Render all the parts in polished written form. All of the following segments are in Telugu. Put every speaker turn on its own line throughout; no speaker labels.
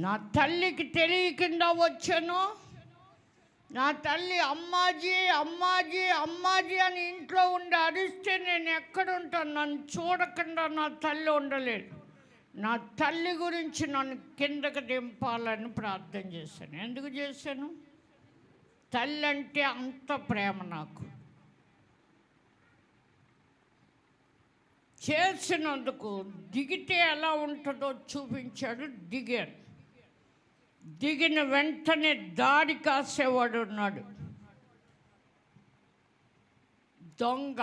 నా తల్లికి తెలియకుండా వచ్చాను. నా తల్లి అమ్మాజీ అమ్మాజీ అమ్మాజీ అని ఇంట్లో ఉండి అరిస్తే నేను ఎక్కడుంటాను? నన్ను చూడకుండా నా తల్లి ఉండలేదు. నా తల్లి గురించి నన్ను కిందకి దింపాలని ప్రార్థన చేశాను. ఎందుకు చేశాను? తల్లి అంటే అంత ప్రేమ నాకు. చేసినందుకు దిగితే ఎలా ఉంటుందో చూపించాడు. దిగాను. దిగిన వెంటనే దాడి కాసేవాడు ఉన్నాడు, దొంగ.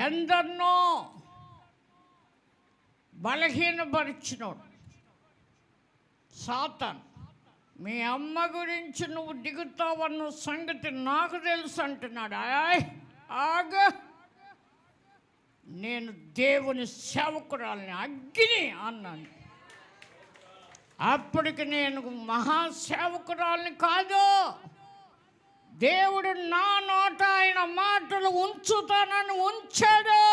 ఎందరినో బలహీనపరిచినోడు సాతాను. మీ అమ్మ గురించి నువ్వు దిగుతావన్న సంగతి నాకు తెలుసు అంటున్నాడు. ఆగ, నేను దేవుని సేవకురాలని అగ్ని అన్నాను. అప్పటికి నేను మహాసేవకురాలని కాదు. దేవుడు నా నోట ఆయన మాటలు ఉంచుతానని ఉంచాడు.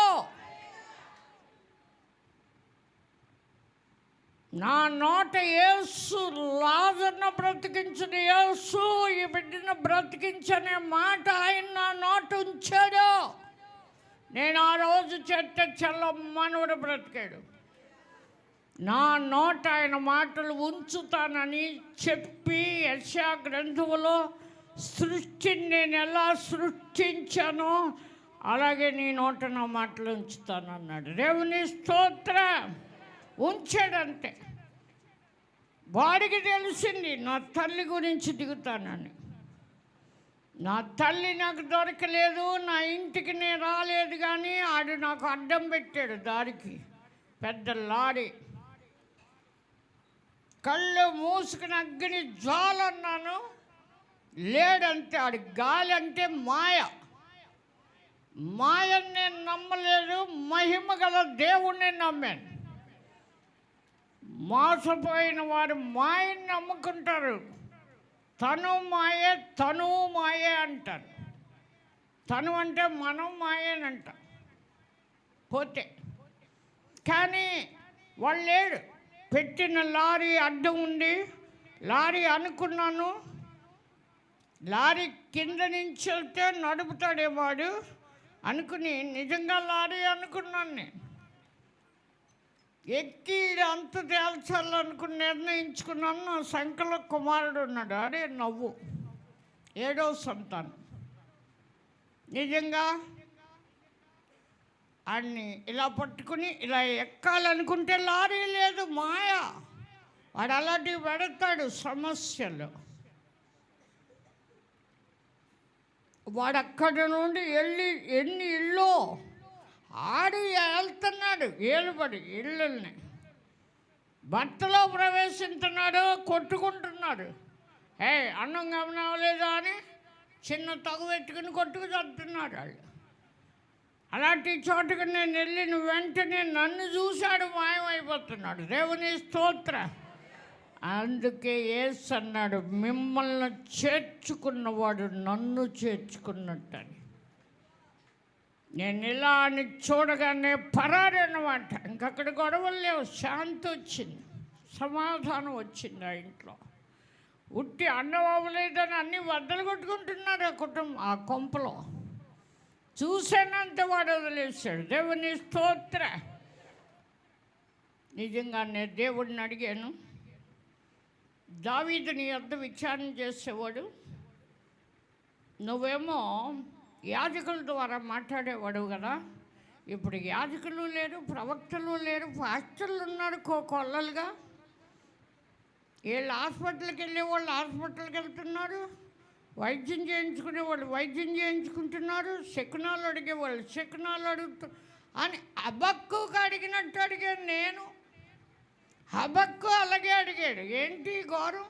నా నోట యేసు, లాజరును బ్రతికించిన యేసు, ఈ బిడ్డను బ్రతికించనే మాట ఆయన నా నోట ఉంచాడు. నేను ఆ రోజు చెట్ట చల్లమ్మనుడు బ్రతికాడు. నా నోట ఆయన మాటలు ఉంచుతానని చెప్పి యెషయా గ్రంథంలో సృష్టిని నేను ఎలా సృష్టించానో అలాగే నీ నోట నా మాటలు ఉంచుతానన్నాడు. దేవుని స్తోత్రం. ఉంచాడంతే. వాడికి తెలిసింది నా తల్లి గురించి దిగుతానని. నా తల్లి నాకు దొరకలేదు, నా ఇంటికి నేను రాలేదు, కానీ ఆడు నాకు అడ్డం పెట్టాడు దారికి. పెద్ద లారీ, కళ్ళు మూసుకుని అగ్ని జ్వాలన్నాను, లేడంతే. ఆడి గాలి అంటే మాయ. మాయని నేను నమ్మలేదు, మహిమ గల దేవుణ్ణి నమ్మాను. మోసపోయిన వారు మాయని నమ్ముకుంటారు. తను మాయే, తను మాయే అంటారు. తను అంటే మనం మాయేనంట పోతే. కానీ వాళ్ళు లేడు. పెట్టిన లారీ అడ్డం ఉంది. లారీ అనుకున్నాను, లారీ కింద నుంచి వెళ్తే నడుపుతాడేవాడు అనుకుని నిజంగా లారీ అనుకున్నాను. నేను ఎక్కి అంత తేల్చాలనుకుని నిర్ణయించుకున్నాను. నా సంకలో కుమారుడు ఉన్నాడు. అరే నవ్వు, 7వ సంతానం. నిజంగా అన్ని ఇలా పట్టుకుని ఇలా ఎక్కాలనుకుంటే లారీ లేదు, మాయ. వాడు అలాంటివి పెడతాడు సమస్యలు. వాడు అక్కడి నుండి ఎన్ని ఇళ్ళు ఆడు వెళ్తున్నాడు, ఏలుబడి ఇళ్ళని భర్తలో ప్రవేశిస్తున్నాడు, కొట్టుకుంటున్నాడు. అన్నం గమనవలేదా అని చిన్న తగు పెట్టుకుని కొట్టుకు చదువుతున్నాడు వాళ్ళు. అలాంటి చోటుకు నేను వెళ్ళిన వెంటనే నన్ను చూశాడు, మాయమైపోతున్నాడు. దేవుని స్తోత్ర. అందుకే యేసు అన్నాడు, మిమ్మల్ని చేర్చుకున్నవాడు నన్ను చేర్చుకున్నట్టని. నేను ఇలా అని చూడగానే పరారు అన్నమాట. ఇంకక్కడ గొడవలు లేవు, శాంతి వచ్చింది, సమాధానం వచ్చింది. ఆ ఇంట్లో ఉట్టి అన్నం అవ్వలేదని అన్నీ వద్దలు కొట్టుకుంటున్నారు ఆ కుటుంబం. ఆ కొంపలో చూసానంత వాడు వదిలేశాడు. దేవుని స్తోత్ర. నిజంగానే దేవుడిని అడిగాను, దావీదుని యొద్ద విచారణ చేసేవాడు, నువ్వేమో యాజకుల ద్వారా మాట్లాడేవాడు కదా, ఇప్పుడు యాజకులు లేరు, ప్రవక్తలు లేరు, పాస్టర్లు ఉన్నారు కొల్లలుగా. వీళ్ళు హాస్పిటల్కి వెళ్ళేవాళ్ళు హాస్పిటల్కి వెళ్తున్నారు, వైద్యం చేయించుకునేవాళ్ళు వైద్యం చేయించుకుంటున్నారు, శకునాలు అడిగేవాళ్ళు శకునాలు అడుగుతూ అని హబక్కూకు అడిగినట్టు అడిగాను నేను. హబక్కూ అలాగే అడిగాడు. ఏంటి ఘోరం?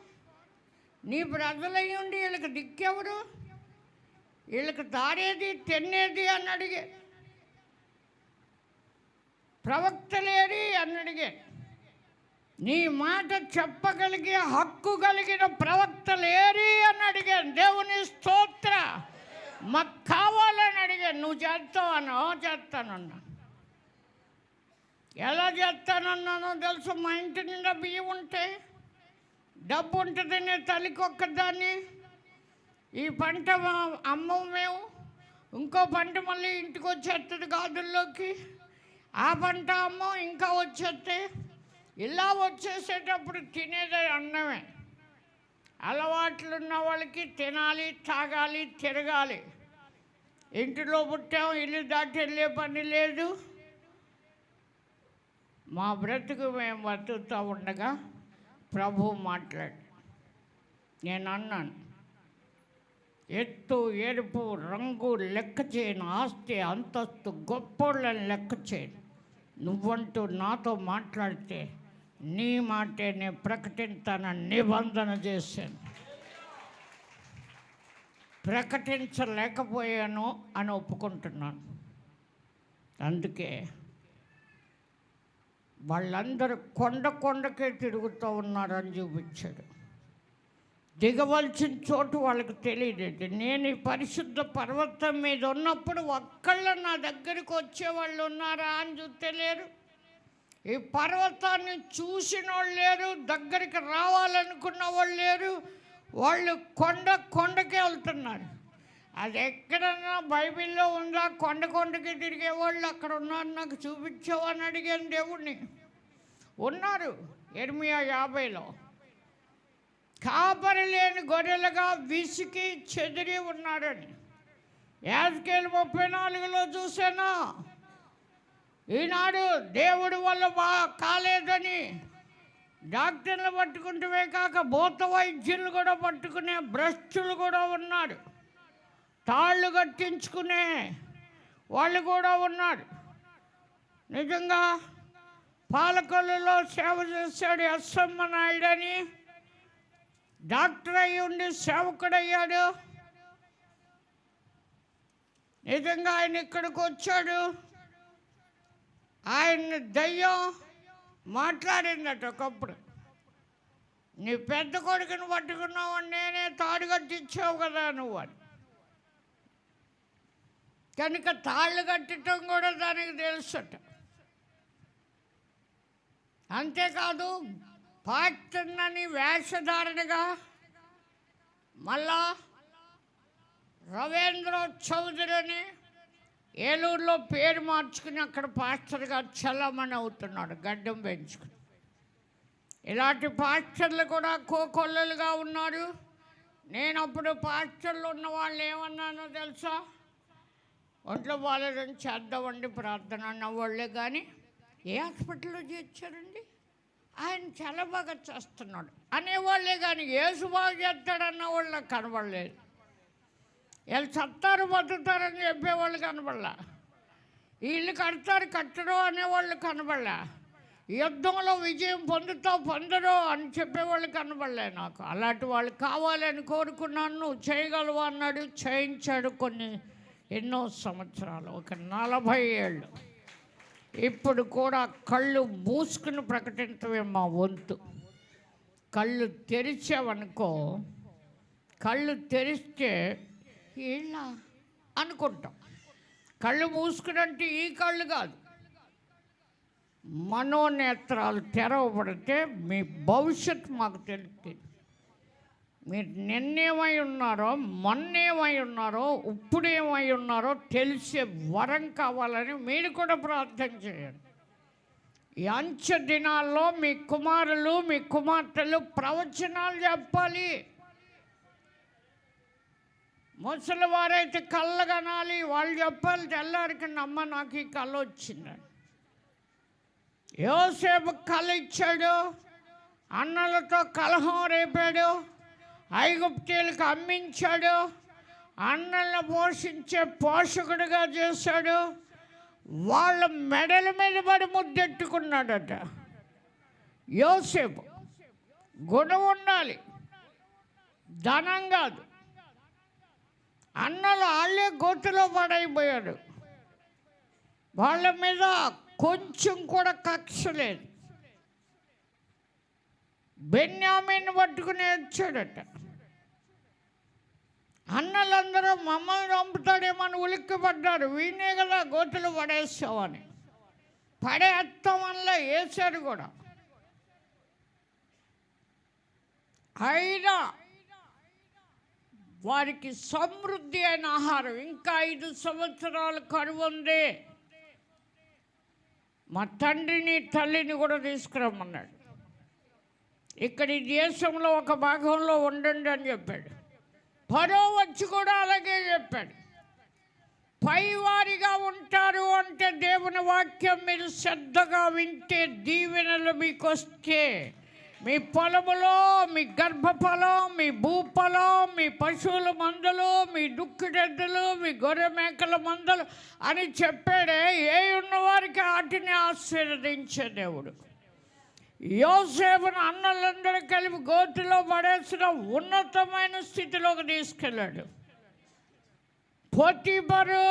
నీ ప్రజలయ్యి ఉండి వీళ్ళకి దిక్కెవరు, వీళ్ళకి దారేది తెన్నేది అని అడిగాడు. ప్రవక్తలేరి అని అడిగాడు. నీ మాట చెప్పగలిగే హక్కు కలిగిన ప్రవక్తలేరి అని అడిగాను. దేవుని స్తోత్ర. మాకు కావాలని అడిగాను. నువ్వు చేస్తావా? చేస్తానన్నా. ఎలా చేస్తానన్నానో తెలుసు. మా ఇంటి నిండా బియ్యం ఉంటే, డబ్బు ఉంటుంది, నేను తల్లికి ఒక్కదాన్ని. ఈ పంట అమ్మం మేము, ఇంకో పంట మళ్ళీ ఇంటికి వచ్చేస్తుంది గాదుల్లోకి, ఆ పంట అమ్మం ఇంకా వచ్చేస్తే, ఇలా వచ్చేసేటప్పుడు తినేది అన్నమే. అలవాట్లున్న వాళ్ళకి తినాలి, తాగాలి, తిరగాలి. ఇంటిలో పుట్టాం, ఇల్లు దాటి వెళ్ళే పని లేదు. మా బ్రతుకు మేము బతుకుతూ ఉండగా ప్రభు మాట్లాడి, నేను అన్నాను, ఎత్తు, ఎరుపు, రంగు లెక్క చేయను, ఆస్తి, అంతస్తు, గొప్పోళ్ళని లెక్క చేయను. నువ్వంటూ నాతో మాట్లాడితే నీ మాటే నేను ప్రకటించానని నిబంధన చేశాను. ప్రకటించలేకపోయాను అని ఒప్పుకుంటున్నాను. అందుకే వాళ్ళందరూ కొండకే తిరుగుతూ ఉన్నారని చూపించాడు. దిగవలసిన చోటు వాళ్ళకి తెలియదు. నేను ఈ పరిశుద్ధ పర్వతం మీద ఉన్నప్పుడు ఒక్కళ్ళు నా దగ్గరికి వచ్చేవాళ్ళు ఉన్నారా అని చూస్తే లేరు. ఈ పర్వతాన్ని చూసిన వాళ్ళు లేరు, దగ్గరికి రావాలనుకున్న వాళ్ళు లేరు. వాళ్ళు కొండకే వెళ్తున్నారు. అది ఎక్కడన్నా బైబిల్లో ఉందా? కొండకి తిరిగేవాళ్ళు అక్కడ ఉన్నారు, నాకు చూపించావని అడిగాను దేవుణ్ణి. ఉన్నారు. ఇర్మియా 50లో కాపరి లేని గొర్రెలుగా విసికి చెదిరి ఉన్నారని. యాజకేలు 34లో చూసాను. ఈనాడు దేవుడి వల్ల కాలేదని డాక్టర్లు పట్టుకుంటూనే కాక భూత వైద్యులు కూడా పట్టుకునే భ్రష్టులు కూడా ఉన్నారు. తాళ్ళు కట్టించుకునే వాళ్ళు కూడా ఉన్నారు. నిజంగా పాలకొల్లులో సేవ చేశాడు ఎస్ఎమ్మ నాయుడు అని. డాక్టర్ అయి ఉండి సేవకుడయ్యాడు. నిజంగా ఆయన ఇక్కడికి వచ్చాడు. ఆయన దయ్యం మాట్లాడిందట ఒకప్పుడు, నీ పెద్ద కొడుకుని పట్టుకున్నావని నేనే తాడు కట్టించావు కదా నువ్వు అని. కనుక తాళ్ళు కట్టడం కూడా దానికి తెలుసట. అంతేకాదు పాస్టర్నని వేషధారణగా మళ్ళా రవీంద్ర చౌదరిని ఏలూరులో పేరు మార్చుకుని అక్కడ పాస్టర్గా చల్లమని అవుతున్నాడు, గడ్డం పెంచుకుని. ఇలాంటి పాస్టర్లు కూడా కోకొల్లలుగా ఉన్నారు. నేను అప్పుడు పాస్టర్లు ఉన్న వాళ్ళు ఏమన్నానో తెలుసా? ఒంట్లో బాగాలేదని చేద్దామండి ప్రార్థన అన్నవాళ్ళే కానీ ఏ హాస్పిటల్లో చేర్చారండి, ఆయన చాలా బాగా చేస్తున్నాడు అనేవాళ్ళే కానీ యేసు బాగా చేస్తాడన్న వాళ్ళు కనబడలేదు. వీళ్ళు చస్తారు బతుకుతారని చెప్పేవాళ్ళు కనబడలా. వీళ్ళు కట్టరు అనేవాళ్ళు కనబడలే. యుద్ధంలో విజయం పొందరు అని చెప్పేవాళ్ళు కనబడలే నాకు. అలాంటి వాళ్ళు కావాలని కోరుకున్నాను. నువ్వు చేయగలవు అన్నాడు, చేయించాడు. ఎన్నో సంవత్సరాలు, ఒక 40 ఏళ్ళు. ఇప్పుడు కూడా కళ్ళు మూసుకుని ప్రకటించవే మా వంతు. కళ్ళు తెరిచావనుకో, కళ్ళు తెరిస్తే ఇలా అనుకుంటాం. కళ్ళు మూసుకునంటే ఈ కళ్ళు కాదు, మనోనేత్రాలు తెరవబడితే మీ భవిష్యత్తు మాకు తెలుస్తుంది. మీరు నిన్నేమై ఉన్నారో, మొన్నేమై ఉన్నారో, ఇప్పుడేమై ఉన్నారో తెలిసే వరం కావాలని మీరు కూడా ప్రార్థన చేయండి. ఈ అంచె దినాల్లో మీ కుమారులు, మీ కుమార్తెలు ప్రవచనాలు చెప్పాలి. ముసలి వారైతే కళ్ళు కనాలి, వాళ్ళు చెప్పాలి తెల్లారికి, అమ్మ నాకు ఈ కళ వచ్చిందని. యోసేపు కళ ఇచ్చాడు, అన్నలతో కలహం రేపాడు, ఐగుప్తీయులకు అమ్మించాడు, అన్నలను పోషించే పోషకుడిగా చేశాడు. వాళ్ళ మెడల మీద పడి ముద్దెట్టుకున్నాడట. యోసేపు గుణం ఉండాలి, ధనం కాదు. అన్నలు వాళ్ళే గోతులో పడైపోయాడు. వాళ్ళ మీద కొంచెం కూడా కక్ష లేదు. బెన్యామీని పట్టుకుని వచ్చాడట. అన్నలందరూ మమ్మల్ని చంపుతాడేమని ఉలిక్కిపడ్డారు. వీనే కదా గోతులు పడేస్తామని. పడేత్తం వల్ల వేసాడు కూడా. అయినా వారికి సమృద్ధి అయిన ఆహారం. ఇంకా 5 సంవత్సరాలు కరువు ఉంది, మా తండ్రిని తల్లిని కూడా తీసుకురమ్మన్నాడు. ఇక్కడ ఈ దేశంలో ఒక భాగంలో ఉండండి అని చెప్పాడు. ఫరో వచ్చి కూడా అలాగే చెప్పాడు. పైవారిగా ఉంటారు అంటే దేవుని వాక్యం మీరు శ్రద్ధగా వింటే, దీవెనలు మీకు వస్తే, మీ పొలములో, మీ గర్భఫలం, మీ భూఫలం, మీ పశువుల మందలు, మీ దుక్కుడెద్దులు, మీ గొర్రె మేకల మందలు అని చెప్పాడే. ఏ ఉన్నవారికి వాటిని ఆశీర్వదించే దేవుడు. యోసేపును అన్నలందరూ కలిపి గోతిలో పడేసిన ఉన్నతమైన స్థితిలోకి తీసుకెళ్ళాడు. పోతీఫరు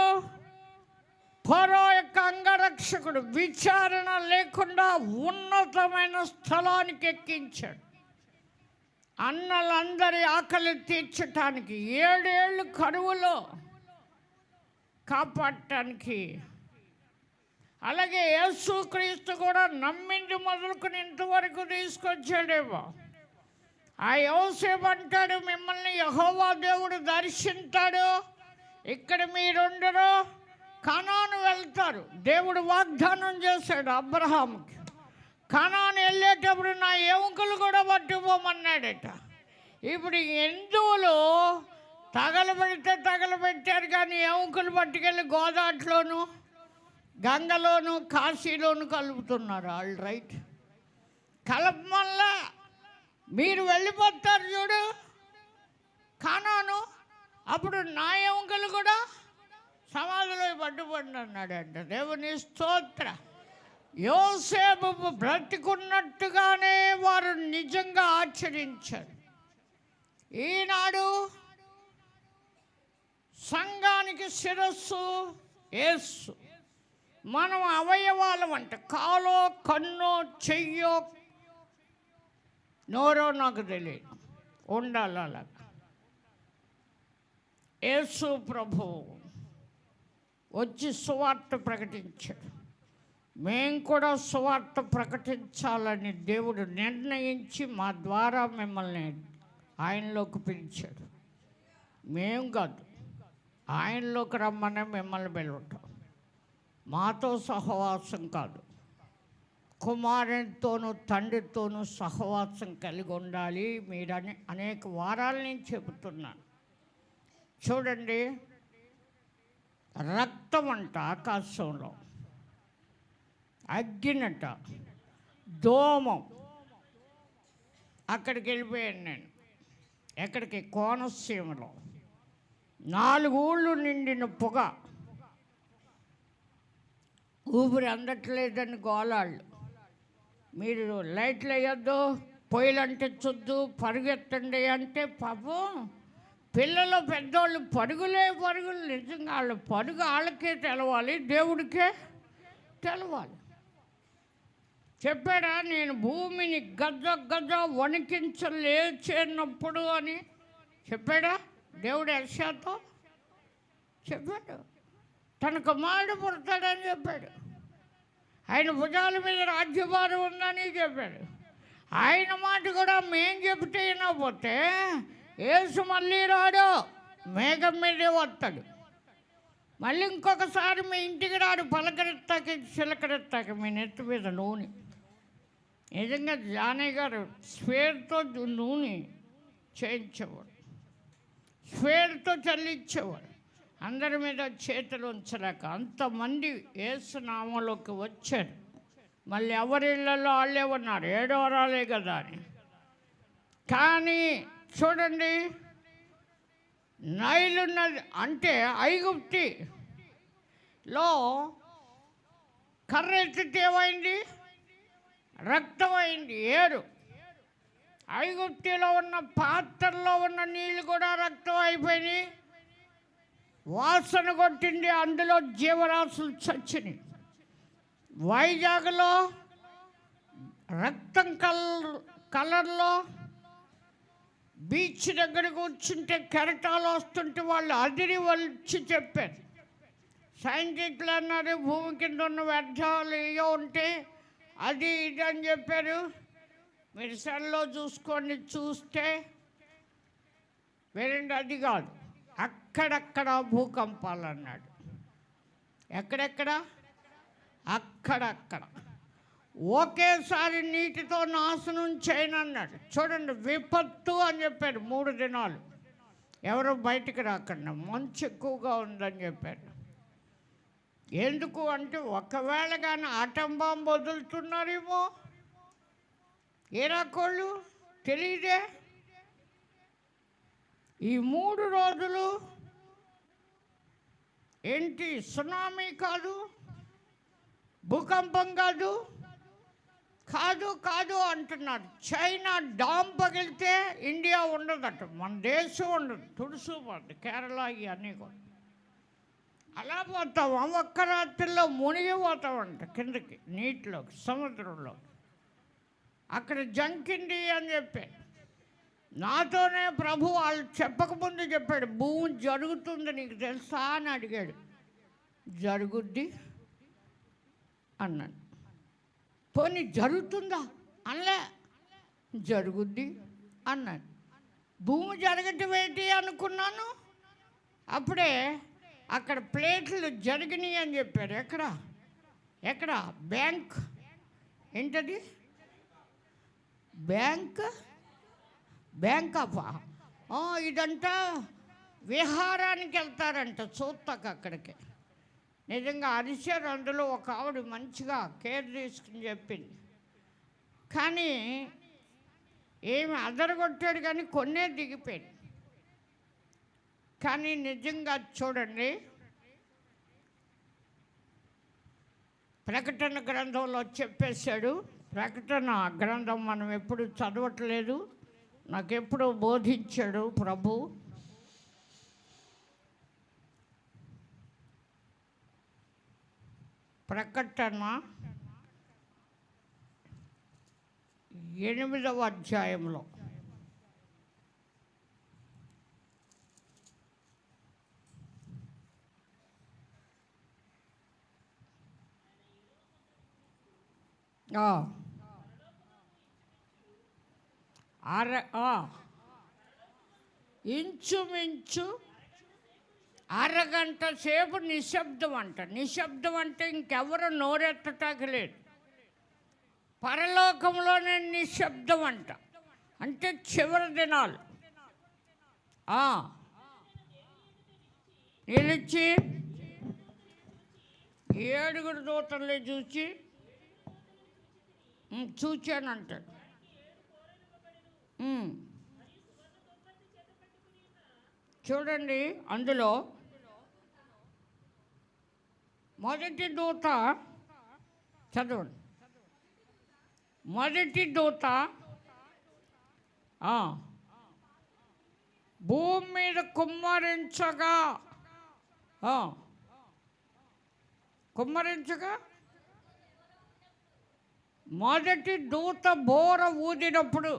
ఫరో యొక్క అంగరక్షకుడు విచారణ లేకుండా ఉన్నతమైన స్థలానికి ఎక్కించాడు. అన్నలందరి ఆకలి తీర్చటానికి, 7 ఏళ్ళు కరువులో కాపాడటానికి. అలాగే యేసుక్రీస్తు కూడా నమ్మింది మొదలుకొని ఇంతవరకు తీసుకొచ్చాడేమో. ఆ యోసేపు అంటాడు, మిమ్మల్ని యెహోవా దేవుడు దర్శించాడు, ఇక్కడ మీరుండరు, కనాను వెళ్తారు. దేవుడు వాగ్దానం చేశాడు అబ్రహాముకి. కనాను వెళ్ళేటప్పుడు నా ఎముకలు కూడా పట్టుకోమన్నాడట. ఇప్పుడు హిందువులు తగలబెట్టారు, కానీ ఎముకలు పట్టుకెళ్ళి గోదాట్లోను, గంగలోను, కాశీలోను కలుపుతున్నారు. ఆల్ రైట్, కలపమల్లా మీరు వెళ్ళిపోతారు చూడు కనాను, అప్పుడు నా ఎముకలు కూడా సమాధిలో పట్టుబడి అన్నాడంట. దేవుని స్తోత్ర. యోసేపు బ్రతికున్నట్టుగానే వారు నిజంగా ఆచరించారు. ఈనాడు సంఘానికి శిరస్సు యేసు. మనం అవయవాలం అంట, కాలో, కన్నో, చెయ్యో, నోరో నాకు తెలియదు, ఉండాలి అలాగా. యేసు ప్రభువు వచ్చి సువార్త ప్రకటించాడు. మేము కూడా సువార్త ప్రకటించాలని దేవుడు నిర్ణయించి మా ద్వారా మిమ్మల్ని ఆయనలోకి పిలిచాడు. మేము కాదు, ఆయనలోకి రమ్మని మిమ్మల్ని పిలవటం. మాతో సహవాసం కాదు, కుమారునితోనూ తండ్రితోనూ సహవాసం కలిగి ఉండాలి మీరని అనేక వారాల నుంచి చెబుతున్నాను. చూడండి, రక్తం అంట ఆకాశంలో, అగ్గినట, దోమం. అక్కడికి వెళ్ళిపోయాను నేను. ఎక్కడికి? కోనసీమలో 4 ఊళ్ళు నిండిన పొగ, ఊపిరి అందట్లేదని గోలాళ్ళు. మీరు లైట్లు వేయొద్దు, పొయ్యిలు అంటించొద్దు, పరుగెత్తండి అంటే పాపం పిల్లలు పెద్దోళ్ళు పరుగులు. నిజంగా వాళ్ళు పరుగు వాళ్ళకే తెలవాలి, దేవుడికే తెలవాలి. చెప్పాడా నేను భూమిని గజ వణికించలేచినప్పుడు అని చెప్పాడా దేవుడు యెషయాతో? చెప్పాడు. తన కుమారుడు పుడతాడని చెప్పాడు. ఆయన భుజాల మీద రాజ్యభారం ఉందని చెప్పాడు. ఆయన మాట కూడా మేం చెబితే వినకపోతే యేసు మళ్ళీ రాడు, మేఘం మీదే వస్తాడు. మళ్ళీ ఇంకొకసారి మీ ఇంటికి రాడు, పలకరెత్తాకి చిలకరెత్తాకి మీ నెత్తి మీద నూనె. నిజంగా జానయ్య గారు స్వేర్తో నూనె చేయించేవాడు, స్వేర్తో చల్లించేవాడు. అందరి మీద చేతులు ఉంచలేక అంతమంది యేసు నామంలోకి వచ్చారు. మళ్ళీ ఎవరి ఇళ్ళల్లో వాళ్ళే ఉన్నారు, 7 వారాలే కదా అని. కానీ చూడండి, నైలు నది అంటే ఐగుప్తిలో కర్ర ఎత్తితే ఏమైంది? రక్తం అయింది, ఏరు. ఐగుప్తిలో ఉన్న పాత్రలో ఉన్న నీళ్ళు కూడా రక్తం అయిపోయినాయి, వాసన కొట్టింది, అందులో జీవరాశులు చచ్చినాయి. వైజాగ్లో రక్తం కలర్లో బీచ్ దగ్గర కూర్చుంటే కెరటాలు వస్తుంటే వాళ్ళు అదిరి వచ్చి చెప్పారు, సైంటిస్టులు అన్నారు భూమి కింద ఉన్న వ్యర్థాలు ఏవో ఉంటే అది ఇది అని చెప్పారు. మీరు సెల్లో చూసుకోండి, చూస్తే వేరండి, అది కాదు, అక్కడక్కడ భూకంపాలు అన్నాడు. ఎక్కడెక్కడ? అక్కడక్కడ ఒకేసారి నీటితో నాశనం చేయనన్నాడు. చూడండి, విపత్తు అని చెప్పాడు. 3 దినాలు ఎవరు బయటికి రాకుండా, మంచు ఎక్కువగా ఉందని చెప్పారు. ఎందుకు అంటే ఒకవేళ కానీ ఆటం బాంబు వదులుతున్నారేమో, ఏరాకోళ్ళు తెలియదే. ఈ 3 రోజులు ఏంటి, సునామీ కాదు, భూకంపం కాదు, కాదు కాదు అంటున్నారు. చైనా డామ్ పగిలితే ఇండియా ఉండదట, మన దేశం ఉండదు, తుడుచుపోద్ది, కేరళ ఇవన్నీ కూడా. అలా పోతాం, ఒక్క రాత్రిలో మునిగిపోతామంట కిందకి, నీటిలోకి, సముద్రంలో. అక్కడ జంకింది అని చెప్పాడు. నాతోనే ప్రభు వాళ్ళు చెప్పకముందు చెప్పాడు, భూమి జరుగుతుంది నీకు తెలుసా అని అడిగాడు. జరుగుద్ది అన్నాను. పోనీ జరుగుతుందా అనలే, జరుగుద్ది అన్నాను. భూమి జరగటం ఏంటి అనుకున్నాను. అప్పుడే అక్కడ ప్లేట్లు జరిగినాయి అని చెప్పారు. ఎక్కడ ఎక్కడ? బ్యాంక్ ఏంటది? బ్యాంక్ ఆఫ్ ఇదంతా విహారానికి వెళ్తారంట చూస్తాక అక్కడికి. నిజంగా అరిశారు. అందులో ఒక ఆవిడ మంచిగా కేర్ తీసుకుని చెప్పింది. కానీ ఏమి అదరగొట్టాడు కానీ కొన్నే దిగిపోయింది. కానీ నిజంగా చూడండి, ప్రకటన గ్రంథంలో చెప్పేశాడు. ప్రకటన గ్రంథం మనం ఎప్పుడు చదవట్లేదు, నాకెప్పుడు బోధించాడు ప్రభు. ప్రకటన 8వ అధ్యాయంలో ఇంచుమించు అరగంట సేపు నిశ్శబ్దం అంట. నిశ్శబ్దం అంటే ఇంకెవరు నోరెత్తటానికి లేదు. పరలోకంలోనే నిశ్శబ్దం అంట. అంటే చివరి దినాలు. నిలిచి 7 దూతల్ని చూచానంటాడు. చూడండి, అందులో మొదటి దూత చదవండి. మొదటి దూత భూమి మీద కుమ్మరించగా మొదటి దూత బోర ఊదినప్పుడు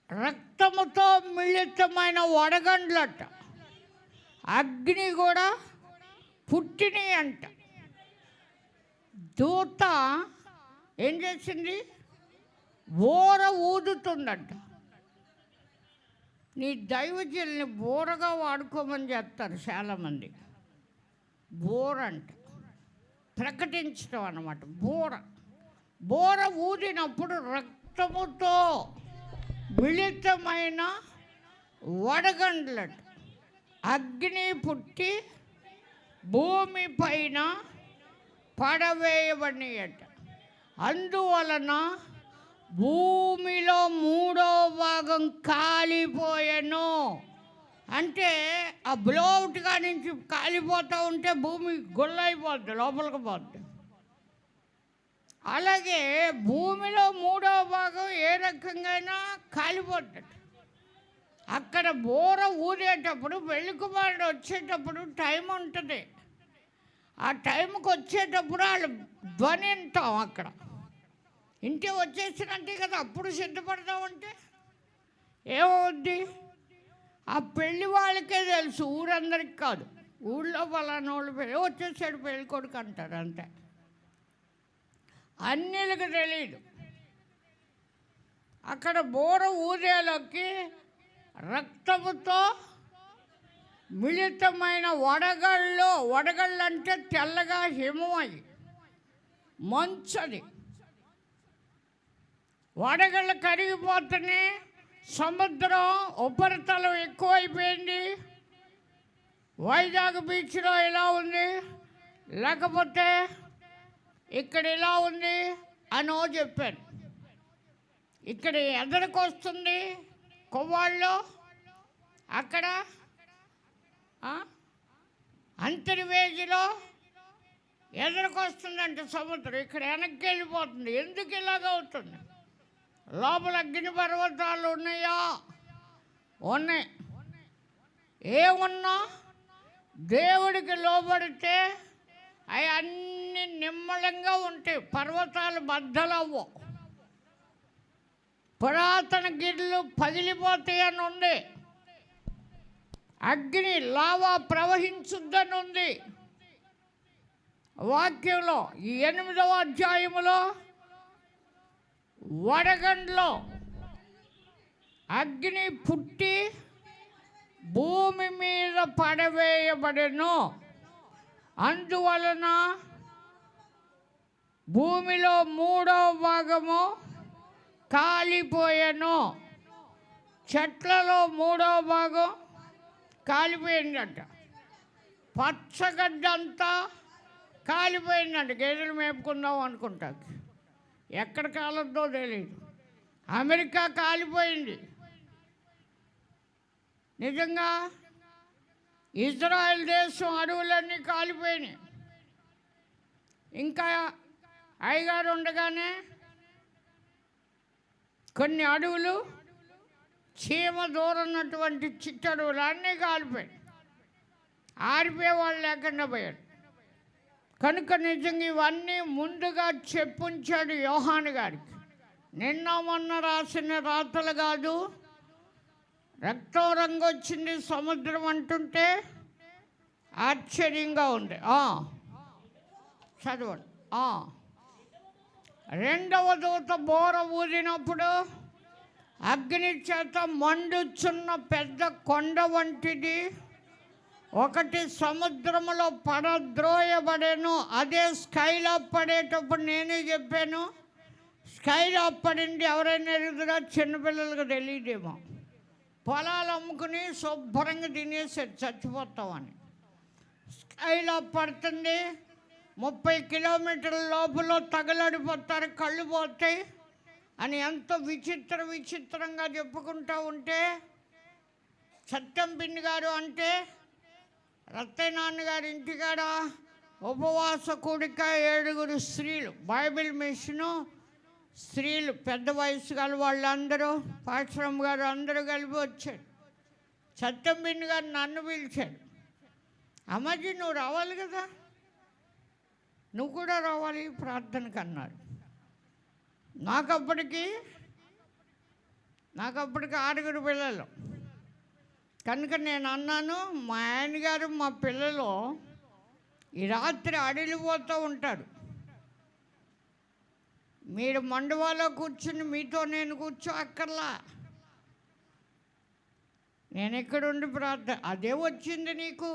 రక్తముతో మిళితమైన వడగండ్లట, అగ్ని కూడా పుట్టినాయి అంట. దూత ఏం చేసింది? బోర ఊదుతుందంట. నీ దైవజల్ని బోరగా వాడుకోమని చెప్తారు చాలామంది. బోర అంట ప్రకటించడం అన్నమాట. బోర ఊదినప్పుడు రక్తముతో మిళితమైన వడగండ్లట, అగ్ని పుట్టి భూమి పైన పడవేయబడినట. అందువలన భూమిలో 3వ భాగం కాలిపోయాను. అంటే ఆ బ్లోవుట్గా నుంచి కాలిపోతూ ఉంటే భూమి గొల్లైపోద్ది, లోపలికి పోద్ది. అలాగే భూమిలో 3వ భాగం ఏ రకంగా కాలిపోద్ది. అక్కడ బోర ఊదేటప్పుడు వెలుగుబాటు వచ్చేటప్పుడు టైం ఉంటుంది. ఆ టైంకి వచ్చేటప్పుడు వాళ్ళు ధ్వని వింటాం. అక్కడ ఇంటి వచ్చేసినట్టే కదా, అప్పుడు సిద్ధపడతామంటే ఏమవుద్ది? ఆ పెళ్లి వాళ్ళకే తెలుసు, ఊరందరికి కాదు. ఊళ్ళో ఫలానా వాళ్ళు పెళ్ళి వచ్చేసాడు పెళ్ళి కొడుకు అంటారు అంతే, అన్నిలకు తెలియదు. అక్కడ బోర ఊదేలోకి రక్తముతో మిళితమైన వడగళ్ళు అంటే తెల్లగా హిమమై మంచది, వడగళ్ళు కరిగిపోతేనే సముద్రం ఉపరితలం ఎక్కువైపోయింది. వైజాగ్ బీచ్లో ఇలా ఉంది, లేకపోతే ఇక్కడ ఇలా ఉంది అనో చెప్పాను. ఇక్కడ ఎదరికి వస్తుంది కొవ్వాళ్ళు, అక్కడ అంతర్వేదిలో ఎదరికి వస్తుందంటే సముద్రం, ఇక్కడ వెనక్కి వెళ్ళిపోతుంది. ఎందుకు ఇలాగవుతుంది? లోపల అగ్ని పర్వతాలు ఉన్నాయా? ఉన్నాయి. ఏమున్నా దేవుడికి లోబడితే అవి అన్నీ నిమ్మలంగా ఉంటాయి. పర్వతాలు బద్దలవ్వు, పురాతన గిడ్లు పగిలిపోతాయని ఉంది. అగ్ని లావా ప్రవహించుద్దని ఉంది వాక్యంలో. ఈ 8వ అధ్యాయములో వడగండ్లో అగ్ని పుట్టి భూమి మీద పడవేయబడెను. అందువలన భూమిలో 3వ భాగము కాలిపోయాను. చెట్లలో 3వ భాగం కాలిపోయిందంట. పచ్చగడ్డంతా కాలిపోయిందంట. గేదెలు మేపుకుందాం అనుకుంటా, ఎక్కడ కాలద్దో తెలియదు. అమెరికా కాలిపోయింది నిజంగా. ఇజ్రాయెల్ దేశం అడవులన్నీ కాలిపోయినాయి. ఇంకా అయ్యగారు ఉండగానే కొన్ని అడవులు, చీమ దూరన్నటువంటి చిట్టడవులు అన్నీ కాలిపోయాయి. ఆరిపోయే వాళ్ళు లేకుండా పోయాడు. కనుక నిజంగా ఇవన్నీ ముందుగా చెప్పుంచాడు యోహాను గారికి. నిన్న మొన్న రాసిన రాతలు కాదు. రక్తం రంగు వచ్చింది సముద్రం అంటుంటే ఆశ్చర్యంగా ఉంది. చదవండి. 2వ దూత బోర ఊదినప్పుడు అగ్ని చేత మండుచున్న పెద్ద కొండ వంటిది ఒకటి సముద్రంలో పడద్రోయబడేను. అదే స్కైలో పడేటప్పుడు నేనే చెప్పాను. స్కైలో పడింది ఎవరైనా ఎరుగుదరా? చిన్నపిల్లలకు తెలియదేమో. పొలాలు అమ్ముకుని శుభ్రంగా తినేసారు చచ్చిపోతామని. స్కైలో పడుతుంది. 30 కిలోమీటర్ల లోపల తగలడిపోతారు, కళ్ళు పోతాయి అని ఎంతో విచిత్రంగా చెప్పుకుంటూ ఉంటే, సత్యం పిన్ని గారు అంటే రత్తయ్య నాన్నగారి ఇంటికాడ ఉపవాస కూడిక 7 స్త్రీలు, బైబిల్ మిషను స్త్రీలు, పెద్ద వయసు గల వాళ్ళందరూ, పాశ్రమ్ గారు అందరూ కలిపి వచ్చారు. సత్యం పిన్ని గారు నన్ను పిలిచాడు. అమ్మాజీ నువ్వు రావాలి కదా, నువ్వు కూడా రావాలి ప్రార్థనకు అన్నాడు. నాకప్పటికి 6 పిల్లలు. కనుక నేను అన్నాను, మా ఆయన గారు మా పిల్లలు ఈ రాత్రి అడిలిపోతూ ఉంటాడు, మీరు మండువాలో కూర్చుని మీతో నేను కూర్చో అక్కర్లా, నేను ఎక్కడుండి ప్రార్థన. అదే వచ్చింది నీకు.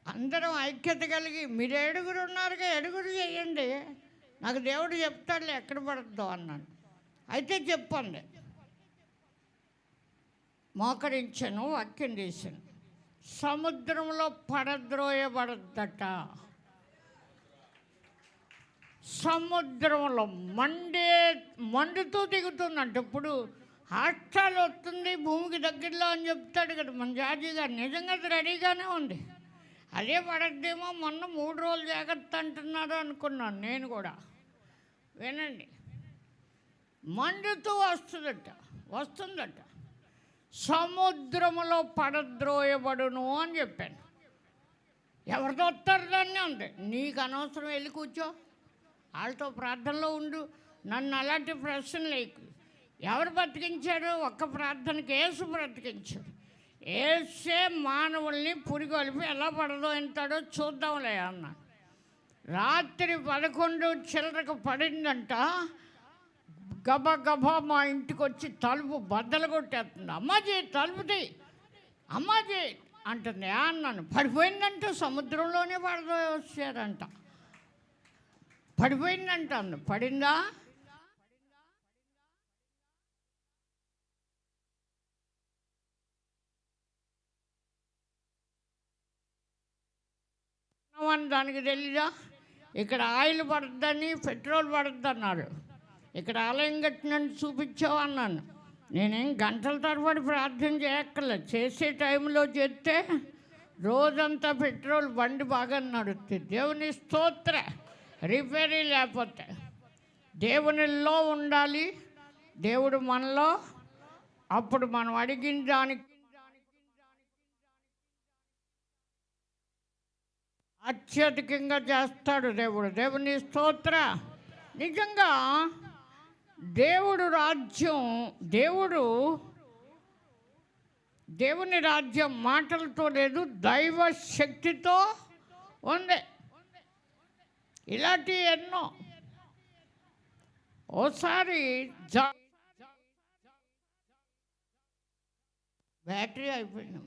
అందరం ఐక్యత కలిగి మీరు 7 ఉన్నారుగా, 7 చేయండి, నాకు దేవుడు చెప్తాడులే ఎక్కడ పడుతుందో అన్నాను. అయితే చెప్పండి. మోకరించాను, వాక్యం చేశాను. సముద్రంలో పడద్రోయబడద్దట. సముద్రంలో మండుతూ దిగుతుందంట. ఇప్పుడు హాస్టల్ వస్తుంది భూమికి దగ్గరలో అని చెప్తాడు కదా మన జాజీ గారు. నిజంగా అది రెడీగానే ఉంది. అదే పడద్దేమో, మొన్న 3 రోజులు జాగ్రత్త అంటున్నారు అనుకున్నాను నేను కూడా. వినండి, మండుతూ వస్తుందట. సముద్రములో పడద్రోయబడును అని చెప్పాను. ఎవరితో వస్తారు దాన్ని అంతే. నీకు అనవసరం, వెళ్ళి కూర్చో, వాళ్ళతో ప్రార్థనలో ఉండు. నన్ను అలాంటి ప్రశ్నలు లేకు. ఎవరు బ్రతికించారు? ఒక్క ప్రార్థనకి యేసు బ్రతికించాడు. వేసే మానవుల్ని పురిగొలిపి ఎలా పడదోయింతాడో చూద్దాంలే అన్న. రాత్రి 11 చిల్లరకు పడిందంట. గబగబా మా ఇంటికి వచ్చి తలుపు బద్దలు కొట్టేస్తుంది. అమ్మాజీ తలుపు తీ, అమ్మాజీ అంటుంది. అన్నాను. పడిపోయిందంట, సముద్రంలోనే పడదో వచ్చారంట. పడిపోయిందంట అన్న. పడిందా? దానికి తెలీదా? ఇక్కడ ఆయిల్ పడుద్దని, పెట్రోల్ పడుద్ది అన్నారు. ఇక్కడ ఆలయం కట్టినట్టు చూపించావు అన్నాను. నేనేం గంటల తరబడి ప్రార్థన చేయక్కర్లేదు. చేసే టైంలో చేస్తే రోజంతా పెట్రోల్ బండి బాగా నడుస్తుంది. దేవుని స్తోత్ర. రిపేరీ లేకపోతే దేవునిలో ఉండాలి, దేవుడు మనలో. అప్పుడు మనం అడిగిన దానికి అత్యధికంగా చేస్తాడు దేవుడు. దేవుని స్తోత్ర. నిజంగా దేవుడు రాజ్యం, దేవుని రాజ్యం మాటలతో లేదు, దైవ శక్తితో ఉంది. ఇలాంటి ఎన్నో. ఓసారి బ్యాటరీ అయిపోయింది.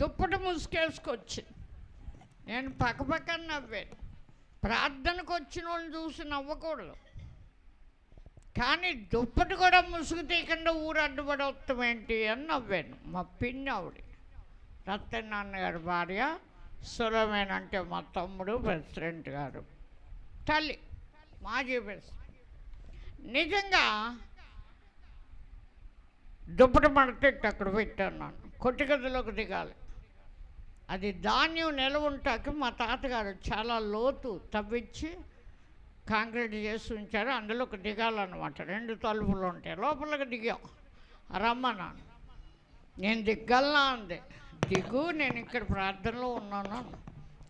దుప్పటి ముసుకేసుకొచ్చి నేను పక్కపక్కన నవ్వాను. ప్రార్థనకు వచ్చిన వాళ్ళని చూసి నవ్వకూడదు, కానీ దుప్పటి కూడా ముసుగు తీయకుండా ఊరు అడ్డుపడి వస్తాం ఏంటి అని నవ్వాను. మా పిన్ని ఆవిడ, రత్తయ్య నాన్నగారి భార్య, సులభమైన అంటే మా తమ్ముడు ప్రెసిడెంట్ గారు తల్లి, మాజీ ప్రెసిడెంట్. నిజంగా దుప్పటి మడతెట్టి అక్కడ పెట్టాను. కొట్టుగదిలోకి దిగాలి. అది ధాన్యం నిలవ ఉంటాకి మా తాతగారు చాలా లోతు తవ్వించి కాంక్రీట్ చేసి ఉంచారు. అందులోకి దిగాలన్నమాట. 2 తలుపులు ఉంటాయి. లోపలికి దిగాం. రమ్మన్నాను. నేను దిగ్గలనా అంది. దిగు, నేను ఇక్కడ ప్రార్థనలో ఉన్నాను.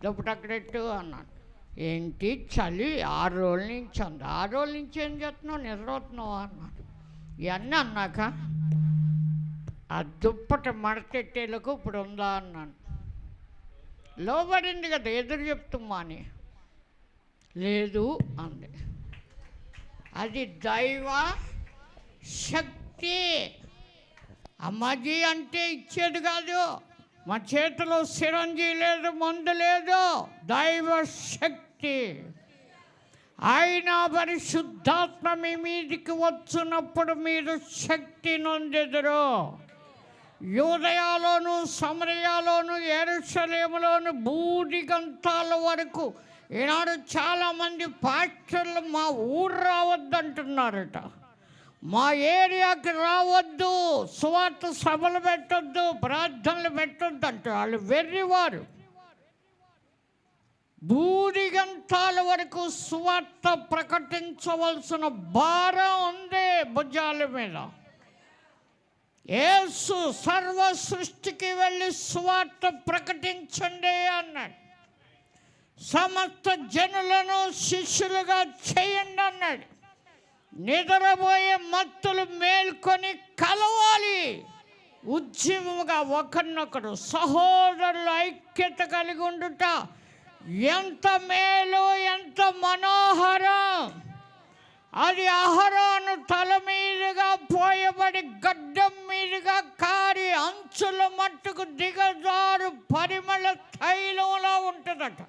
దుప్పటి అక్కడెట్టు అన్నాను. ఏంటి చలి 6 రోజుల నుంచి అంది. 6 రోజుల నుంచి ఏం చేస్తున్నావు, నిద్రపోతున్నావు అన్నాను. ఇవన్నీ అన్నాక ఆ దుప్పటి మడతెట్టేలకు ఇప్పుడు ఉందా అన్నాను. లోబడింది కదా, ఎదురు చెప్తుమ్మా అని. లేదు అంది. అది దైవ శక్తి. అమ్మాజీ అంటే ఇచ్చేది కాదు. మా చేతిలో సిరంజీ లేదు, మందు లేదు. దైవ శక్తి. ఆయన పరిశుద్ధాత్మ మీ మీదికి వచ్చినప్పుడు మీరు శక్తి నొందెదరు. యూదయలోను, సమరయలోను, యెరూషలేములోను, భూదిగంతాల వరకు ఈనాడు చాలామంది పాస్టర్లు మా ఊరు రావద్దంటున్నారట. మా ఏరియాకి రావద్దు, సువార్త సభలు పెట్టొద్దు, ప్రార్థనలు పెట్టొద్దు అంటారు. వాళ్ళు వెర్రివారు. భూదిగంతాల వరకు సువార్త ప్రకటించవలసిన భారం ఉంది భుజాల మీద. యేసు సర్వ సృష్టికి వెళ్ళి సువార్త ప్రకటించండి అన్నాడు. సమస్త జనులను శిష్యులుగా చేయండి అన్నాడు. నిద్రపోయే మత్తులు మేల్కొని కలవాలి. ఉద్యమముగా ఒకరినొకరు సహోదరుల ఐక్యత కలిగి ఉండుట ఎంత మేలు, ఎంత మనోహరం. అది అహరోను తల మీదుగా పోయబడి గడ్డం మీదుగా కారి అంచుల మట్టుకు దిగజారు పరిమళ తైలంలా ఉంటుందట.